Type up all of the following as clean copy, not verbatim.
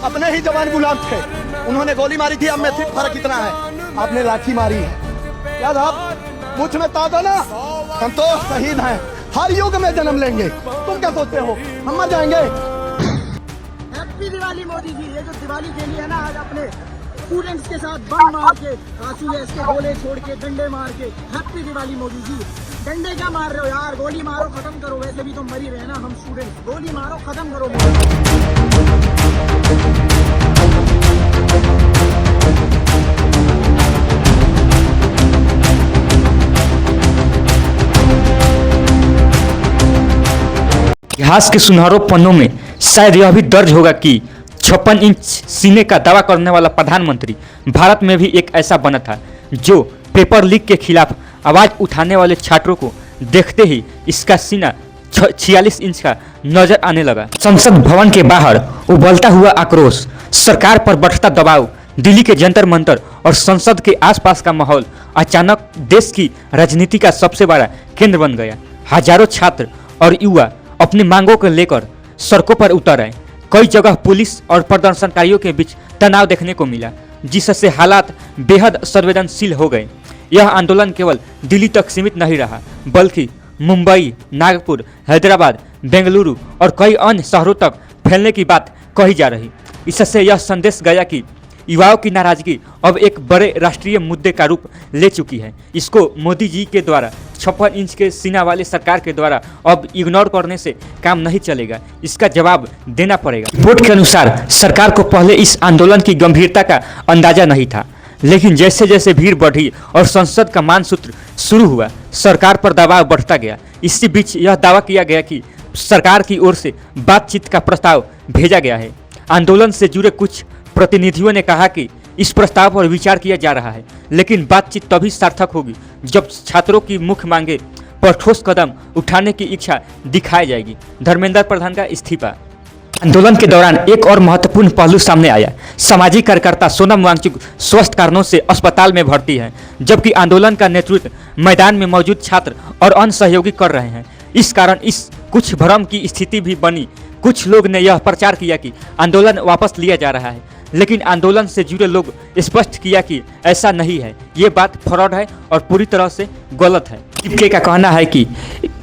अपने ही जवान गुलाम थे, उन्होंने गोली मारी थी। अब में सिर्फ फर्क इतना है, आपने लाठी मारी है। याद आप मुझ में ताजा ना, हम तो शहीद हैं, हर युग में जन्म लेंगे। तुम क्या सोचते हो हम मर जाएंगे? हैप्पी दिवाली मोदी जी। ये जो दिवाली खेली है ना आज अपने स्टूडेंट्स के साथ बम मार के, आंसू गैस के गोले छोड़ के, डंडे मार के, हैप्पी दिवाली मोदी जी। डंडे क्या मार रहे हो यार, गोली मारो खत्म करो। वैसे भी तो मर ही रहे ना हम स्टूडेंट्स, गोली मारो खत्म करो। इतिहास के सुनहरों पन्नों में शायद यह भी दर्ज होगा कि 56 इंच सीने का दावा करने वाला प्रधानमंत्री भारत में भी एक ऐसा बना था जो पेपर लीक के खिलाफ आवाज उठाने वाले छात्रों को देखते ही इसका सीना 46 इंच का नजर आने लगा। संसद भवन के बाहर उबलता हुआ आक्रोश, सरकार पर बढ़ता दबाव, दिल्ली के जंतर मंतर और संसद के आसपास का माहौल अचानक देश की राजनीति का सबसे बड़ा केंद्र बन गया। हजारों छात्र और युवा अपनी मांगों को लेकर सड़कों पर उतर आए। कई जगह पुलिस और प्रदर्शनकारियों के बीच तनाव देखने को मिला, जिससे हालात बेहद संवेदनशील हो गए। यह आंदोलन केवल दिल्ली तक सीमित नहीं रहा, बल्कि मुंबई, नागपुर, हैदराबाद, बेंगलुरु और कई अन्य शहरों तक फैलने की बात कही जा रही। इससे यह संदेश गया कि युवाओं की नाराजगी अब एक बड़े राष्ट्रीय मुद्दे का रूप ले चुकी है। इसको मोदी जी के द्वारा 56 इंच के सीना वाली सरकार के द्वारा अब इग्नोर करने से काम नहीं चलेगा, इसका जवाब देना पड़ेगा। रिपोर्ट के अनुसार सरकार को पहले इस आंदोलन की गंभीरता का अंदाजा नहीं था, लेकिन जैसे जैसे भीड़ बढ़ी और संसद का मानसूत्र शुरू हुआ, सरकार पर दबाव बढ़ता गया। इसी बीच यह दावा किया गया कि सरकार की ओर से बातचीत का प्रस्ताव भेजा गया है। आंदोलन से जुड़े कुछ प्रतिनिधियों ने कहा कि इस प्रस्ताव पर विचार किया जा रहा है, लेकिन बातचीत तभी सार्थक होगी जब छात्रों की मुख्य मांगे पर ठोस कदम उठाने की इच्छा दिखाई जाएगी। धर्मेंद्र प्रधान का इस्तीफा। आंदोलन के दौरान एक और महत्वपूर्ण पहलू सामने आया। सामाजिक कार्यकर्ता सोनम वांगचुक स्वास्थ्य कारणों से अस्पताल में भर्ती है, जबकि आंदोलन का नेतृत्व मैदान में मौजूद छात्र और अन्य सहयोगी कर रहे हैं। इस कारण इस कुछ भ्रम की स्थिति भी बनी। कुछ लोग ने यह प्रचार किया कि आंदोलन वापस लिया जा रहा है, लेकिन आंदोलन से जुड़े लोग स्पष्ट किया कि ऐसा नहीं है, ये बात फ्रॉड है और पूरी तरह से गलत है। टीके का कहना है कि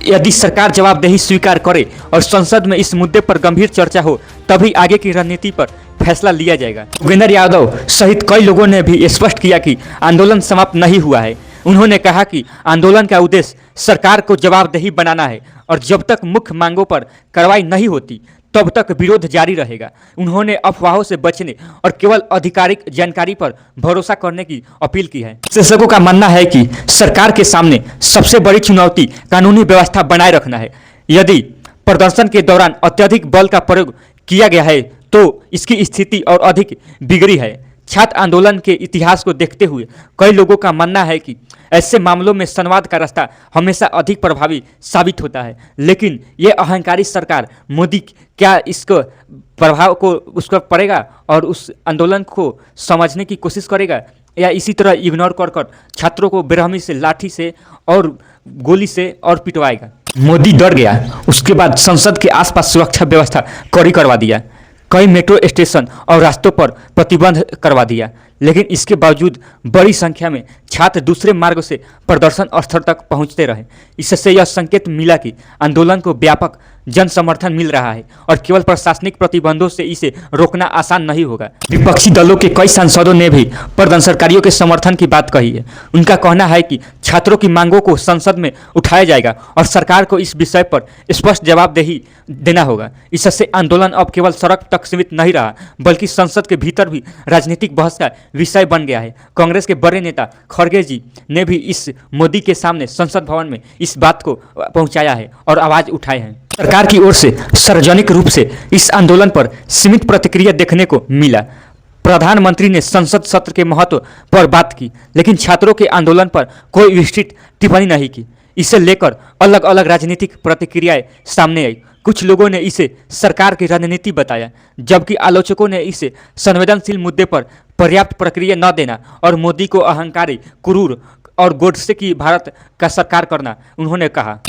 यदि सरकार जवाबदेही स्वीकार करे और संसद में इस मुद्दे पर गंभीर चर्चा हो, तभी आगे की रणनीति पर फैसला लिया जाएगा। योगेंद्र यादव सहित कई लोगों ने भी स्पष्ट किया कि आंदोलन समाप्त नहीं हुआ है। उन्होंने कहा कि आंदोलन का उद्देश्य सरकार को जवाबदेही बनाना है और जब तक मुख्य मांगों पर कार्रवाई नहीं होती तब तक विरोध जारी रहेगा। उन्होंने अफवाहों से बचने और केवल आधिकारिक जानकारी पर भरोसा करने की अपील की है। विशेषज्ञों का मानना है कि सरकार के सामने सबसे बड़ी चुनौती कानूनी व्यवस्था बनाए रखना है। यदि प्रदर्शन के दौरान अत्यधिक बल का प्रयोग किया गया है तो इसकी स्थिति और अधिक बिगड़ी है। छात्र आंदोलन के इतिहास को देखते हुए कई लोगों का मानना है कि ऐसे मामलों में संवाद का रास्ता हमेशा अधिक प्रभावी साबित होता है, लेकिन ये अहंकारी सरकार मोदी क्या इसको प्रभाव को उस पर पड़ेगा और उस आंदोलन को समझने की कोशिश करेगा, या इसी तरह इग्नोर कर छात्रों को बेरहमी से, लाठी से और गोली से और पिटवाएगा। मोदी डर गया, उसके बाद संसद के आसपास सुरक्षा व्यवस्था कड़ी करवा दिया। कई मेट्रो स्टेशन और रास्तों पर प्रतिबंध करवा दिया, लेकिन इसके बावजूद बड़ी संख्या में छात्र दूसरे मार्ग से प्रदर्शन स्थल तक पहुंचते रहे। इससे यह संकेत मिला कि आंदोलन को व्यापक जन समर्थन मिल रहा है और केवल प्रशासनिक प्रतिबंधों से इसे रोकना आसान नहीं होगा। विपक्षी दलों के कई सांसदों ने भी प्रदर्शनकारियों के समर्थन की बात कही है। उनका कहना है कि छात्रों की मांगों को संसद में उठाया जाएगा और सरकार को इस विषय पर स्पष्ट जवाबदेही देना होगा। इससे आंदोलन अब केवल सड़क तक सीमित नहीं रहा, बल्कि संसद के भीतर भी राजनीतिक बहस का विषय बन गया है। कांग्रेस के बड़े नेता खड़गे जी ने भी इस मोदी के सामने संसद भवन में इस बात को पहुंचाया है और आवाज उठाए हैं। सरकार की ओर से सार्वजनिक रूप से इस आंदोलन पर सीमित प्रतिक्रिया देखने को मिला। प्रधानमंत्री ने संसद सत्र के महत्व पर बात की, लेकिन छात्रों के आंदोलन पर कोई विस्तृत टिप्पणी नहीं की। इसे लेकर अलग अलग राजनीतिक प्रतिक्रियाएं सामने आई। कुछ लोगों ने इसे सरकार की रणनीति बताया, जबकि आलोचकों ने इसे संवेदनशील मुद्दे पर पर्याप्त प्रक्रिया न देना और मोदी को अहंकारी, क्रूर और गोडसे की भारत का सरकार करना उन्होंने कहा।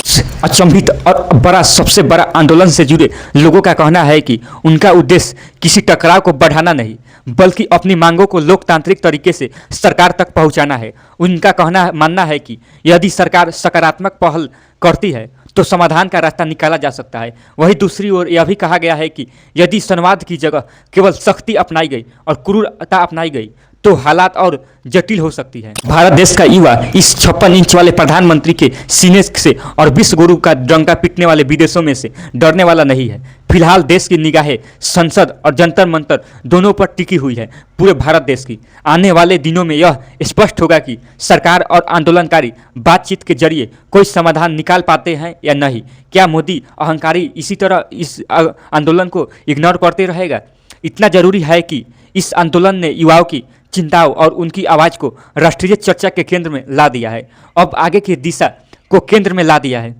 अचंभित और बड़ा सबसे बड़ा आंदोलन से जुड़े लोगों का कहना है कि उनका उद्देश्य किसी टकराव को बढ़ाना नहीं बल्कि अपनी मांगों को लोकतांत्रिक तरीके से सरकार तक पहुंचाना है। उनका मानना है कि यदि सरकार सकारात्मक पहल करती है तो समाधान का रास्ता निकाला जा सकता है। वहीं दूसरी ओर यह भी कहा गया है कि यदि संवाद की जगह केवल सख्ती अपनाई गई और क्रूरता अपनाई गई तो हालात और जटिल हो सकती है। भारत देश का युवा इस 56 इंच वाले प्रधानमंत्री के सीने से और विश्व गुरु का डंका पीटने वाले विदेशों में से डरने वाला नहीं है। फिलहाल देश की निगाहें संसद और जंतर मंतर दोनों पर टिकी हुई है। पूरे भारत देश की आने वाले दिनों में यह स्पष्ट होगा कि सरकार और आंदोलनकारी बातचीत के जरिए कोई समाधान निकाल पाते हैं या नहीं। क्या मोदी अहंकारी इसी तरह इस आंदोलन को इग्नोर करते रहेगा? इतना जरूरी है कि इस आंदोलन ने युवाओं की चिंताओं और उनकी आवाज़ को राष्ट्रीय चर्चा के केंद्र में ला दिया है। अब आगे की दिशा को केंद्र में ला दिया है।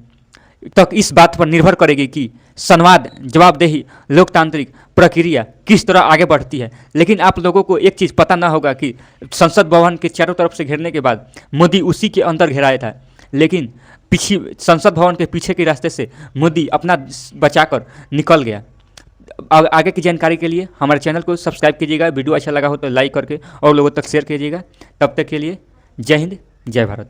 तक इस बात पर निर्भर करेगी कि संवाद, जवाबदेही, लोकतांत्रिक प्रक्रिया किस तरह आगे बढ़ती है। लेकिन आप लोगों को एक चीज़ पता ना होगा कि संसद भवन के चारों तरफ से घेरने के बाद मोदी उसी के अंदर घेराया था, लेकिन संसद भवन के पीछे के रास्ते से मोदी अपना बचाकर निकल गया। आगे की जानकारी के लिए हमारे चैनल को सब्सक्राइब कीजिएगा। वीडियो अच्छा लगा हो तो लाइक करके और लोगों तक शेयर कीजिएगा। तब तक के लिए जय हिंद, जय भारत।